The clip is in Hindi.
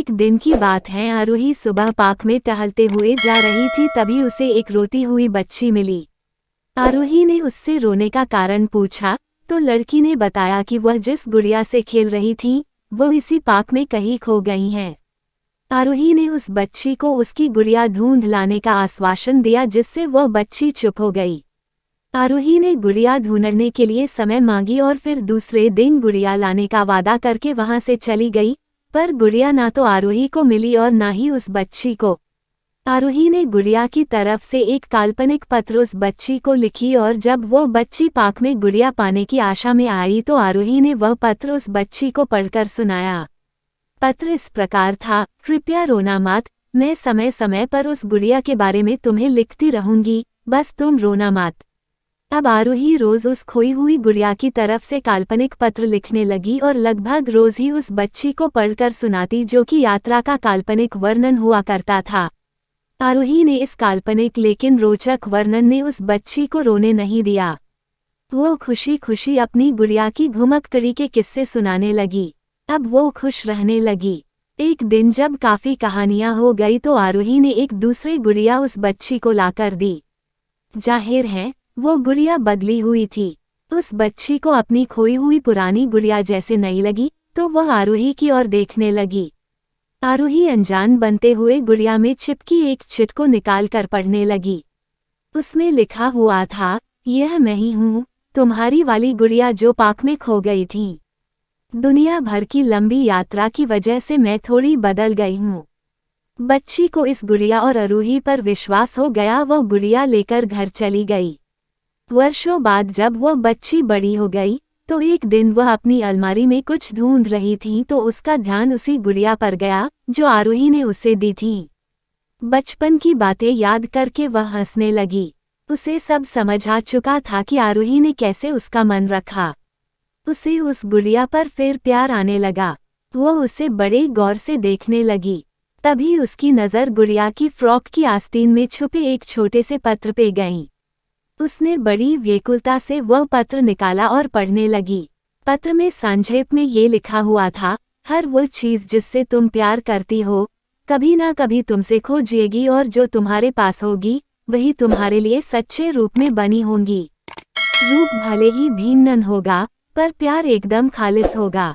एक दिन की बात है, आरोही सुबह पार्क में टहलते हुए जा रही थी, तभी उसे एक रोती हुई बच्ची मिली। आरोही ने उससे रोने का कारण पूछा तो लड़की ने बताया कि वह जिस गुड़िया से खेल रही थी वो इसी पार्क में कहीं खो गई हैं। आरोही ने उस बच्ची को उसकी गुड़िया ढूंढ लाने का आश्वासन दिया, जिससे वह बच्ची चुप हो गई। आरोही ने गुड़िया ढूंढने के लिए समय मांगी और फिर दूसरे दिन गुड़िया लाने का वादा करके वहां से चली गई, पर गुड़िया ना तो आरोही को मिली और ना ही उस बच्ची को। आरोही ने गुड़िया की तरफ से एक काल्पनिक पत्र उस बच्ची को लिखी और जब वो बच्ची पार्क में गुड़िया पाने की आशा में आई तो आरोही ने वह पत्र उस बच्ची को पढ़कर सुनाया। पत्र इस प्रकार था, कृपया रोना मत, मैं समय समय पर उस गुड़िया के बारे में तुम्हें लिखती रहूंगी, बस तुम रोना मत। अब आरोही रोज उस खोई हुई गुड़िया की तरफ से काल्पनिक पत्र लिखने लगी और लगभग रोज ही उस बच्ची को पढ़कर सुनाती, जो कि यात्रा का काल्पनिक वर्णन हुआ करता था। आरोही ने इस काल्पनिक लेकिन रोचक वर्णन ने उस बच्ची को रोने नहीं दिया। वो खुशी खुशी अपनी गुड़िया की घुमक्कड़ी के किस्से सुनाने लगी। अब वो खुश रहने लगी। एक दिन जब काफी कहानियां हो गई तो आरोही ने एक दूसरी गुड़िया उस बच्ची को लाकर दी। जाहिर है वो गुड़िया बदली हुई थी। उस बच्ची को अपनी खोई हुई पुरानी गुड़िया जैसे नहीं लगी तो वह आरोही की ओर देखने लगी। आरोही अनजान बनते हुए गुड़िया में चिपकी एक चिट को निकाल कर पढ़ने लगी। उसमें लिखा हुआ था, यह मैं ही हूँ, तुम्हारी वाली गुड़िया जो पार्क में खो गई थी। दुनिया भर की लंबी यात्रा की वजह से मैं थोड़ी बदल गई हूँ। बच्ची को इस गुड़िया और आरोही पर विश्वास हो गया। वह गुड़िया लेकर घर चली गई। वर्षों बाद जब वह बच्ची बड़ी हो गई तो एक दिन वह अपनी अलमारी में कुछ ढूंढ रही थी तो उसका ध्यान उसी गुड़िया पर गया जो आरोही ने उसे दी थी। बचपन की बातें याद करके वह हंसने लगी। उसे सब समझ आ चुका था कि आरोही ने कैसे उसका मन रखा। उसे उस गुड़िया पर फिर प्यार आने लगा। वह उसे बड़े गौर से देखने लगी। तभी उसकी नज़र गुड़िया की फ्रॉक की आस्तीन में छुपे एक छोटे से पत्र पे गई। उसने बड़ी व्याकुलता से वह पत्र निकाला और पढ़ने लगी। पत्र में संक्षेप में ये लिखा हुआ था, हर वो चीज़ जिससे तुम प्यार करती हो कभी ना कभी तुमसे खो जाएगी और जो तुम्हारे पास होगी वही तुम्हारे लिए सच्चे रूप में बनी होंगी। रूप भले ही भिन्न होगा पर प्यार एकदम खालिस होगा।